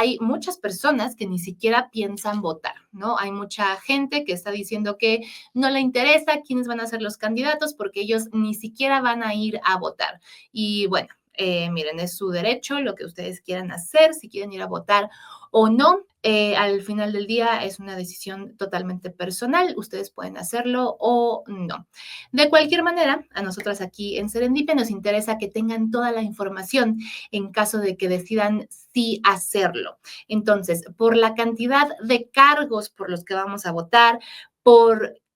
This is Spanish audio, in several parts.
hay muchas personas que ni siquiera piensan votar, ¿no? Hay mucha gente que está diciendo que no le interesa quiénes van a ser los candidatos porque ellos ni siquiera van a ir a votar. Y bueno, miren, es su derecho lo que ustedes quieran hacer, si quieren ir a votar o no. Al final del día es una decisión totalmente personal, ustedes pueden hacerlo o no. De cualquier manera, a nosotros aquí en Serendipia nos interesa que tengan toda la información en caso de que decidan sí hacerlo. Entonces, por la cantidad de cargos por los que vamos a votar,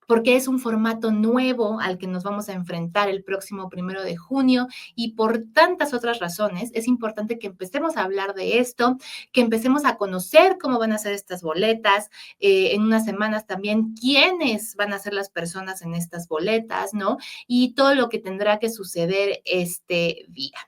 porque es un formato nuevo al que nos vamos a enfrentar el próximo 1 de junio y por tantas otras razones, es importante que empecemos a hablar de esto, que empecemos a conocer cómo van a ser estas boletas, en unas semanas también quiénes van a ser las personas en estas boletas, ¿no? Y todo lo que tendrá que suceder este día.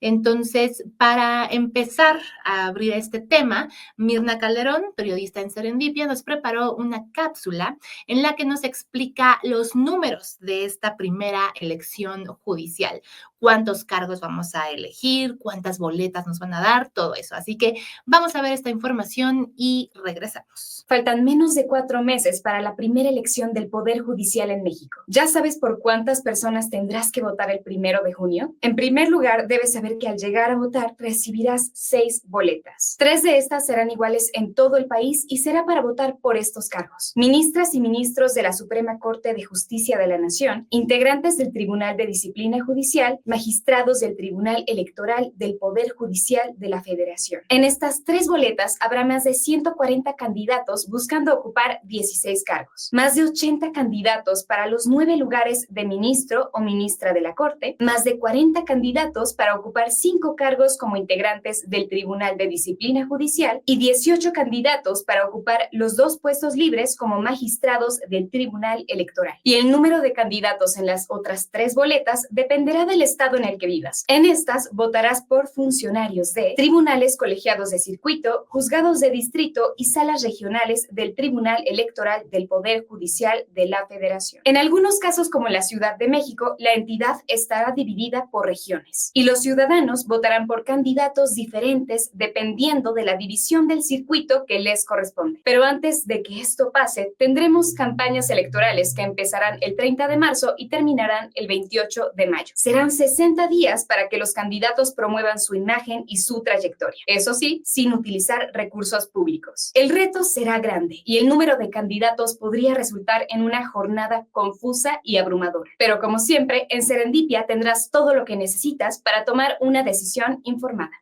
Entonces, para empezar a abrir este tema, Mirna Calderón, periodista en Serendipia, nos preparó una cápsula en la que nos explica los números de esta primera elección judicial, cuántos cargos vamos a elegir, cuántas boletas nos van a dar, todo eso. Así que vamos a ver esta información y regresamos. Faltan menos de 4 meses para la primera elección del Poder Judicial en México. ¿Ya sabes por cuántas personas tendrás que votar el 1 de junio? En primer lugar, debes saber que al llegar a votar recibirás 6 boletas. 3 de estas serán iguales en todo el país y será para votar por estos cargos: ministras y ministros de la Suprema Corte de Justicia de la Nación, integrantes del Tribunal de Disciplina Judicial, magistrados del Tribunal Electoral del Poder Judicial de la Federación. En estas 3 boletas habrá más de 140 candidatos buscando ocupar 16 cargos, más de 80 candidatos para los 9 lugares de ministro o ministra de la Corte, más de 40 candidatos para ocupar 5 cargos como integrantes del Tribunal de Disciplina Judicial y 18 candidatos para ocupar los 2 puestos libres como magistrados del Tribunal Electoral. Y el número de candidatos en las otras 3 boletas dependerá del estado en el que vivas. En estas votarás por funcionarios de tribunales colegiados de circuito, juzgados de distrito y salas regionales del Tribunal Electoral del Poder Judicial de la Federación. En algunos casos, como en la Ciudad de México, la entidad estará dividida por regiones y los ciudadanos votarán por candidatos diferentes dependiendo de la división del circuito que les corresponde. Pero antes de que esto pase, tendremos campañas electorales que empezarán el 30 de marzo y terminarán el 28 de mayo. Serán 60 días para que los candidatos promuevan su imagen y su trayectoria. Eso sí, sin utilizar recursos públicos. El reto será grande y el número de candidatos podría resultar en una jornada confusa y abrumadora. Pero como siempre, en Serendipia tendrás todo lo que necesitas para tomar una decisión informada.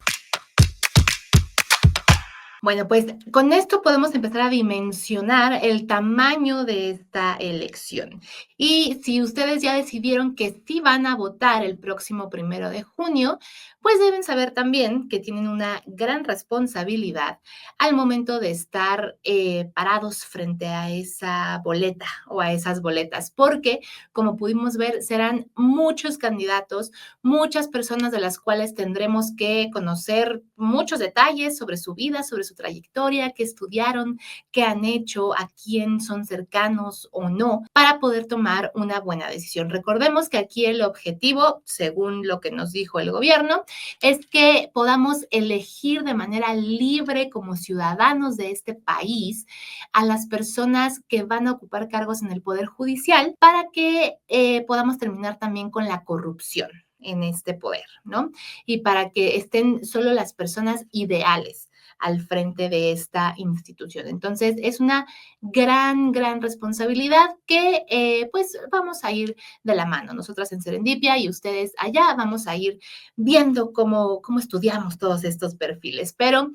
Bueno, pues con esto podemos empezar a dimensionar el tamaño de esta elección. Y si ustedes ya decidieron que sí van a votar el próximo 1 de junio, pues deben saber también que tienen una gran responsabilidad al momento de estar parados frente a esa boleta o a esas boletas, porque como pudimos ver, serán muchos candidatos, muchas personas de las cuales tendremos que conocer muchos detalles sobre su vida, sobre su trayectoria, qué estudiaron, qué han hecho, a quién son cercanos o no, para poder tomar una buena decisión. Recordemos que aquí el objetivo, según lo que nos dijo el gobierno, es que podamos elegir de manera libre como ciudadanos de este país a las personas que van a ocupar cargos en el Poder Judicial para que podamos terminar también con la corrupción en este poder, ¿no? Y para que estén solo las personas ideales al frente de esta institución. Entonces, es una gran responsabilidad que pues vamos a ir de la mano. Nosotras en Serendipia y ustedes allá vamos a ir viendo cómo estudiamos todos estos perfiles. Pero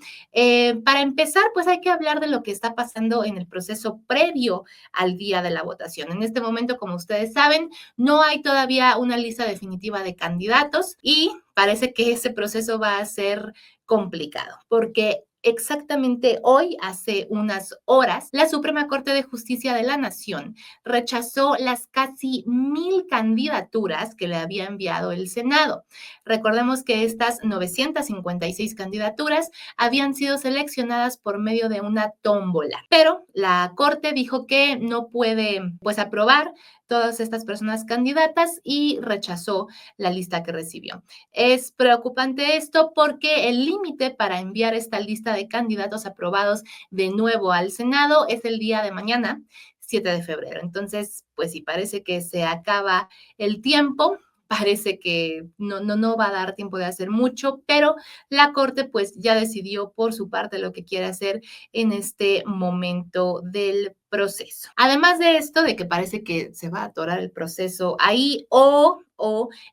para empezar, pues hay que hablar de lo que está pasando en el proceso previo al día de la votación. En este momento, como ustedes saben, no hay todavía una lista definitiva de candidatos y parece que ese proceso va a ser complicado porque exactamente hoy, hace unas horas, la Suprema Corte de Justicia de la Nación rechazó las casi 1,000 candidaturas que le había enviado el Senado. Recordemos que estas 956 candidaturas habían sido seleccionadas por medio de una tómbola, pero la Corte dijo que no puede, pues, aprobar todas estas personas candidatas y rechazó la lista que recibió. Es preocupante esto porque el límite para enviar esta lista de candidatos aprobados de nuevo al Senado es el día de mañana, 7 de febrero. Entonces, pues sí, parece que se acaba el tiempo. Parece que no va a dar tiempo de hacer mucho, pero la Corte pues ya decidió por su parte lo que quiere hacer en este momento del proceso. Además de esto, de que parece que se va a atorar el proceso ahí o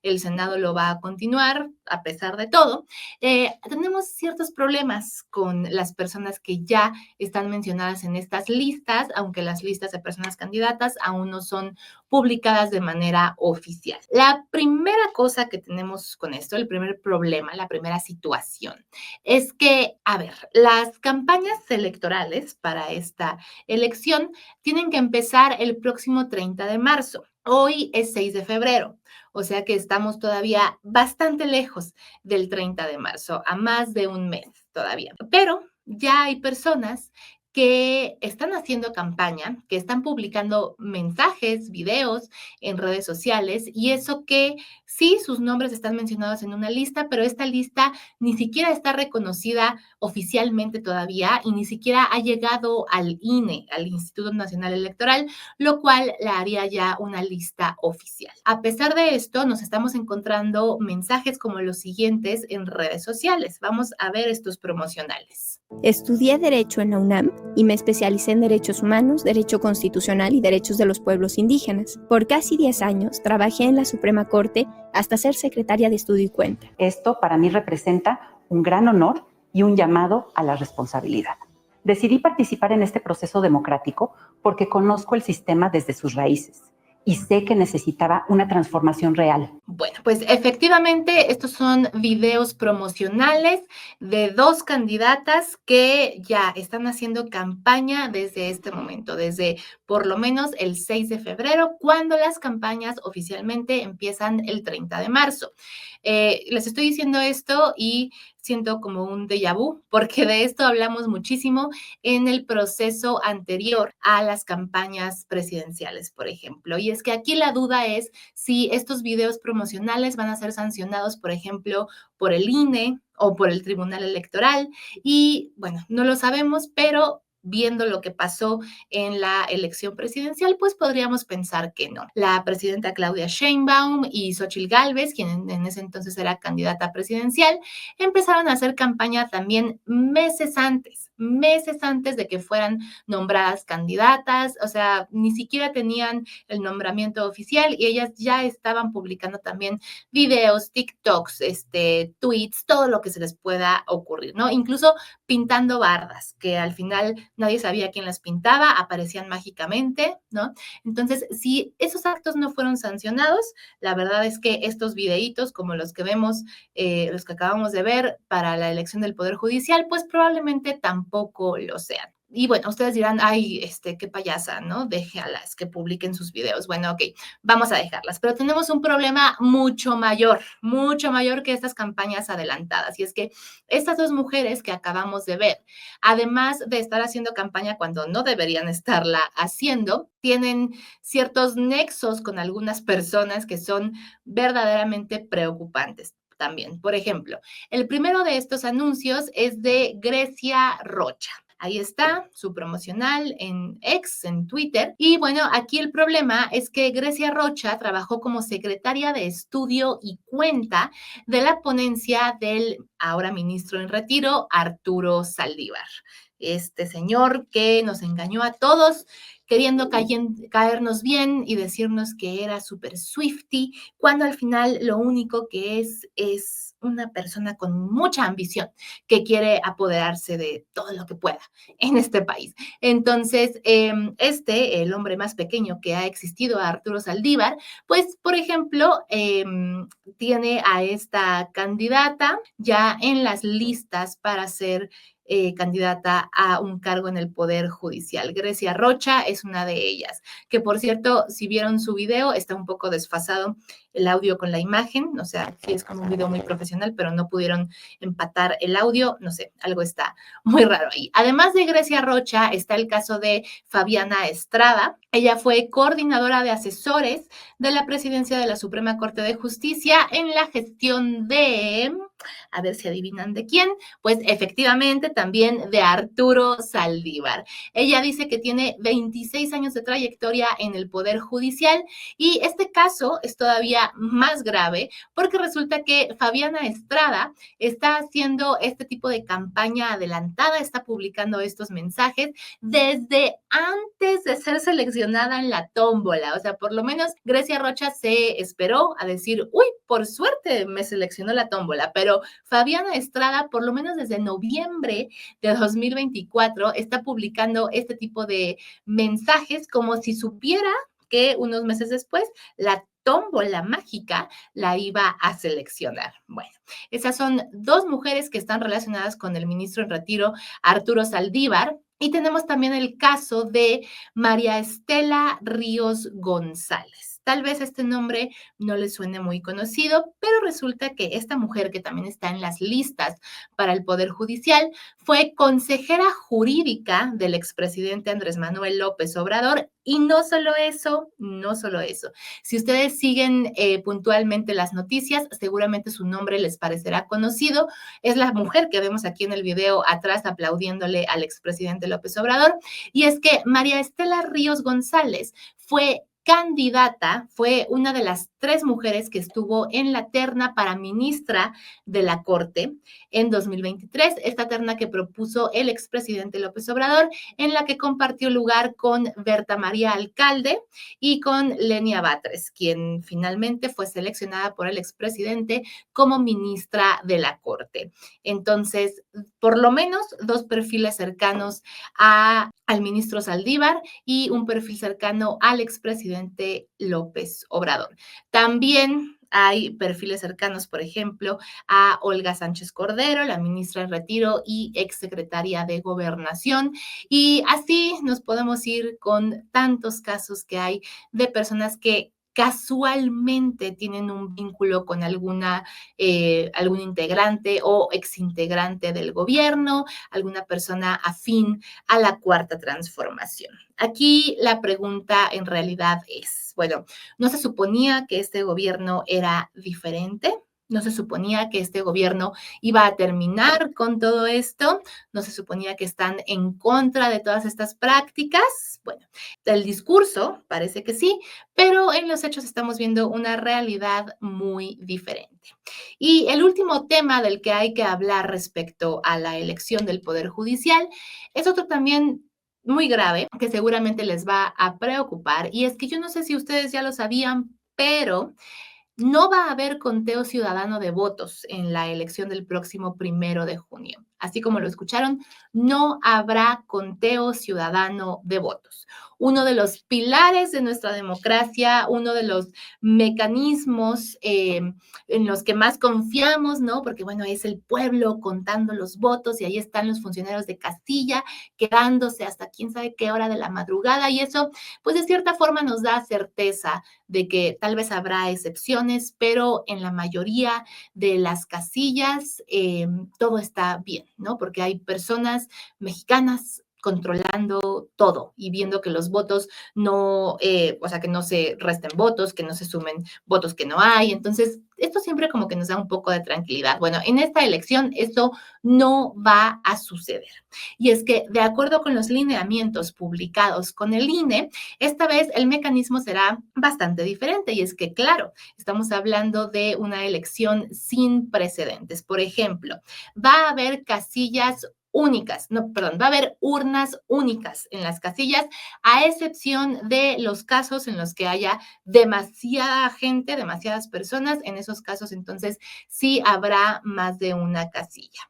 el Senado lo va a continuar a pesar de todo, tenemos ciertos problemas con las personas que ya están mencionadas en estas listas, aunque las listas de personas candidatas aún no son publicadas de manera oficial. La primera cosa que tenemos con esto, el primer problema, la primera situación, es que, a ver, las campañas electorales para esta elección tienen que empezar el próximo 30 de marzo. Hoy es 6 de febrero, o sea que estamos todavía bastante lejos del 30 de marzo, a más de un mes todavía. Pero ya hay personas que están haciendo campaña, que están publicando mensajes, videos en redes sociales, y eso que sí, sus nombres están mencionados en una lista, pero esta lista ni siquiera está reconocida oficialmente todavía y ni siquiera ha llegado al INE, al Instituto Nacional Electoral, lo cual la haría ya una lista oficial. A pesar de esto, nos estamos encontrando mensajes como los siguientes en redes sociales. Vamos a ver estos promocionales. Estudié Derecho en la UNAM y me especialicé en Derechos Humanos, Derecho Constitucional y Derechos de los Pueblos Indígenas. Por casi 10 años trabajé en la Suprema Corte hasta ser secretaria de Estudio y Cuenta. Esto para mí representa un gran honor y un llamado a la responsabilidad. Decidí participar en este proceso democrático porque conozco el sistema desde sus raíces y sé que necesitaba una transformación real. Bueno, pues efectivamente estos son videos promocionales de dos candidatas que ya están haciendo campaña desde este momento, desde por lo menos el 6 de febrero, cuando las campañas oficialmente empiezan el 30 de marzo. Les estoy diciendo esto y siento como un déjà vu, porque de esto hablamos muchísimo en el proceso anterior a las campañas presidenciales, por ejemplo. Y es que aquí la duda es si estos videos promocionales van a ser sancionados, por ejemplo, por el INE o por el Tribunal Electoral. Y bueno, no lo sabemos, pero viendo lo que pasó en la elección presidencial, pues podríamos pensar que no. La presidenta Claudia Sheinbaum y Xóchitl Gálvez, quien en ese entonces era candidata presidencial, empezaron a hacer campaña también meses antes de que fueran nombradas candidatas, o sea, ni siquiera tenían el nombramiento oficial y ellas ya estaban publicando también videos, TikToks, tweets, todo lo que se les pueda ocurrir, ¿no? Incluso pintando bardas, que al final nadie sabía quién las pintaba, aparecían mágicamente, ¿no? Entonces, si esos actos no fueron sancionados, la verdad es que estos videitos, como los que vemos, los que acabamos de ver para la elección del Poder Judicial, pues probablemente tampoco lo sean. Y bueno, ustedes dirán, ay, qué payasa, ¿no? Déjalas que publiquen sus videos. Bueno, ok, vamos a dejarlas. Pero tenemos un problema mucho mayor que estas campañas adelantadas. Y es que estas dos mujeres que acabamos de ver, además de estar haciendo campaña cuando no deberían estarla haciendo, tienen ciertos nexos con algunas personas que son verdaderamente preocupantes también. Por ejemplo, el primero de estos anuncios es de Grecia Rocha. Ahí está su promocional en X, en Twitter. Y bueno, aquí el problema es que Grecia Rocha trabajó como secretaria de Estudio y Cuenta de la ponencia del ahora ministro en retiro, Arturo Saldívar. Este señor que nos engañó a todos queriendo caernos bien y decirnos que era súper Swiftie, cuando al final lo único que es una persona con mucha ambición que quiere apoderarse de todo lo que pueda en este país. Entonces, el hombre más pequeño que ha existido, Arturo Saldívar, pues, por ejemplo, tiene a esta candidata ya en las listas para ser candidata a un cargo en el Poder Judicial. Grecia Rocha es una de ellas, que por cierto, si vieron su video, está un poco desfasado el audio con la imagen, o sea, sí es como un video muy profesional, pero no pudieron empatar el audio, no sé, algo está muy raro ahí. Además de Grecia Rocha, está el caso de Fabiana Estrada. Ella fue coordinadora de asesores de la presidencia de la Suprema Corte de Justicia en la gestión de, a ver si adivinan de quién, pues efectivamente también de Arturo Saldívar. Ella dice que tiene 26 años de trayectoria en el Poder Judicial y este caso es todavía más grave porque resulta que Fabiana Estrada está haciendo este tipo de campaña adelantada, está publicando estos mensajes desde antes de ser seleccionada en la tómbola. O sea, por lo menos Grecia Rocha se esperó a decir, uy, por suerte me seleccionó la tómbola, pero Fabiana Estrada, por lo menos desde noviembre de 2024, está publicando este tipo de mensajes como si supiera que unos meses después la tómbola mágica la iba a seleccionar. Bueno, esas son dos mujeres que están relacionadas con el ministro en retiro, Arturo Saldívar. Y tenemos también el caso de María Estela Ríos González. Tal vez este nombre no le suene muy conocido, pero resulta que esta mujer, que también está en las listas para el Poder Judicial, fue consejera jurídica del expresidente Andrés Manuel López Obrador. Y no solo eso, no solo eso. Si ustedes siguen puntualmente las noticias, seguramente su nombre les parecerá conocido. Es la mujer que vemos aquí en el video atrás aplaudiéndole al expresidente López Obrador. Y es que María Estela Ríos González fue candidata, fue una de las 3 mujeres que estuvo en la terna para ministra de la Corte en 2023, esta terna que propuso el expresidente López Obrador, en la que compartió lugar con Berta María Alcalde y con Lenia Batres, quien finalmente fue seleccionada por el expresidente como ministra de la Corte. Entonces, por lo menos 2 perfiles cercanos al ministro Saldívar y un perfil cercano al expresidente López Obrador. También hay perfiles cercanos, por ejemplo, a Olga Sánchez Cordero, la ministra en retiro y exsecretaria de Gobernación. Y así nos podemos ir con tantos casos que hay de personas que casualmente tienen un vínculo con algún integrante o exintegrante del gobierno, alguna persona afín a la Cuarta Transformación. Aquí la pregunta en realidad es, bueno, ¿no se suponía que este gobierno era diferente? ¿No se suponía que este gobierno iba a terminar con todo esto? ¿No se suponía que están en contra de todas estas prácticas? Bueno, el discurso parece que sí, pero en los hechos estamos viendo una realidad muy diferente. Y el último tema del que hay que hablar respecto a la elección del Poder Judicial es otro también muy grave que seguramente les va a preocupar, y es que yo no sé si ustedes ya lo sabían, pero no va a haber conteo ciudadano de votos en la elección del próximo 1 de junio. Así como lo escucharon, no habrá conteo ciudadano de votos. Uno de los pilares de nuestra democracia, uno de los mecanismos en los que más confiamos, ¿no? Porque, bueno, es el pueblo contando los votos y ahí están los funcionarios de casilla quedándose hasta quién sabe qué hora de la madrugada, y eso, pues, de cierta forma nos da certeza de que tal vez habrá excepciones, pero en la mayoría de las casillas todo está bien, ¿no? Porque hay personas mexicanas controlando todo y viendo que los votos no, o sea, que no se resten votos, que no se sumen votos que no hay. Entonces, esto siempre como que nos da un poco de tranquilidad. Bueno, en esta elección esto no va a suceder. Y es que, de acuerdo con los lineamientos publicados con el INE, esta vez el mecanismo será bastante diferente. Y es que, claro, estamos hablando de una elección sin precedentes. Por ejemplo, va a haber casillas únicas, no, perdón, va a haber urnas únicas en las casillas, a excepción de los casos en los que haya demasiada gente, demasiadas personas. En esos casos, entonces, sí habrá más de una casilla.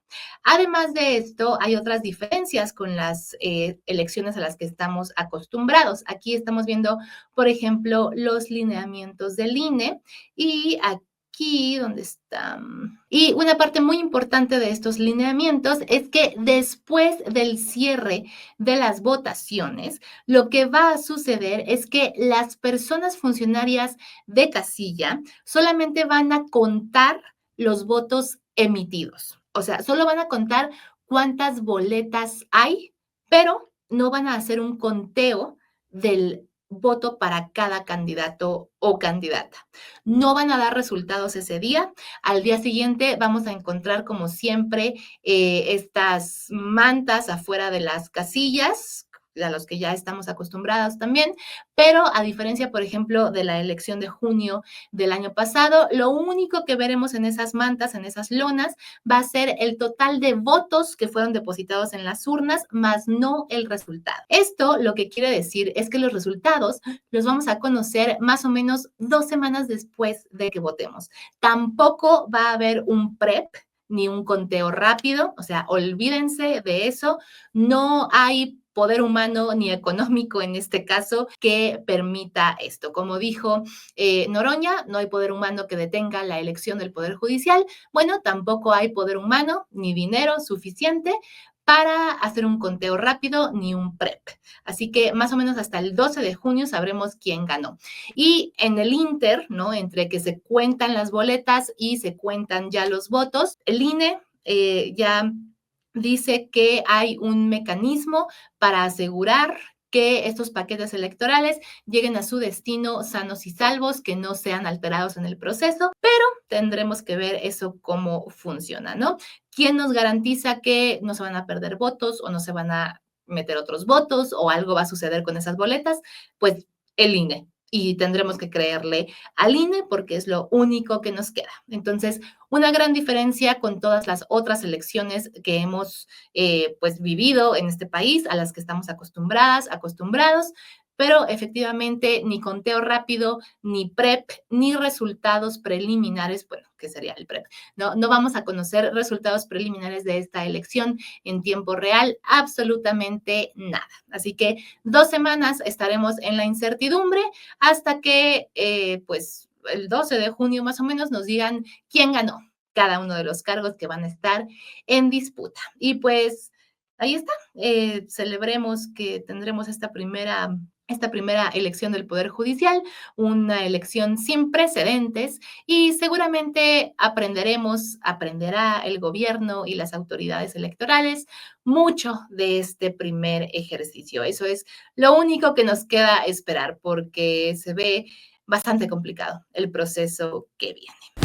Además de esto, hay otras diferencias con las elecciones a las que estamos acostumbrados. Aquí estamos viendo, por ejemplo, los lineamientos del INE y aquí aquí, ¿dónde está? Y una parte muy importante de estos lineamientos es que después del cierre de las votaciones, lo que va a suceder es que las personas funcionarias de casilla solamente van a contar los votos emitidos. O sea, solo van a contar cuántas boletas hay, pero no van a hacer un conteo del voto para cada candidato o candidata. No van a dar resultados ese día. Al día siguiente vamos a encontrar, como siempre, estas mantas afuera de las casillas, a los que ya estamos acostumbrados también, pero a diferencia, por ejemplo, de la elección de junio del año pasado, lo único que veremos en esas mantas, en esas lonas, va a ser el total de votos que fueron depositados en las urnas, más no el resultado. Esto lo que quiere decir es que los resultados los vamos a conocer más o menos 2 semanas después de que votemos. Tampoco va a haber un PREP ni un conteo rápido, o sea, olvídense de eso. No hay poder humano ni económico en este caso que permita esto. Como dijo Noroña, no hay poder humano que detenga la elección del Poder Judicial. Bueno, tampoco hay poder humano ni dinero suficiente para hacer un conteo rápido ni un PREP. Así que más o menos hasta el 12 de junio sabremos quién ganó. Y en el Inter, ¿no? Entre que se cuentan las boletas y se cuentan ya los votos, el INE ya dice que hay un mecanismo para asegurar que estos paquetes electorales lleguen a su destino sanos y salvos, que no sean alterados en el proceso, pero tendremos que ver eso cómo funciona, ¿no? ¿Quién nos garantiza que no se van a perder votos o no se van a meter otros votos o algo va a suceder con esas boletas? Pues el INE. Y tendremos que creerle al INE porque es lo único que nos queda. Entonces, una gran diferencia con todas las otras elecciones que hemos pues vivido en este país, a las que estamos acostumbradas, acostumbrados, pero efectivamente ni conteo rápido, ni PREP, ni resultados preliminares, bueno, ¿qué sería el PREP? No vamos a conocer resultados preliminares de esta elección en tiempo real, absolutamente nada. Así que 2 semanas estaremos en la incertidumbre hasta que, pues, el 12 de junio más o menos nos digan quién ganó cada uno de los cargos que van a estar en disputa. Y pues ahí está, celebremos que tendremos esta primera elección del Poder Judicial, una elección sin precedentes y seguramente aprenderá el gobierno y las autoridades electorales mucho de este primer ejercicio. Eso es lo único que nos queda esperar porque se ve bastante complicado el proceso que viene.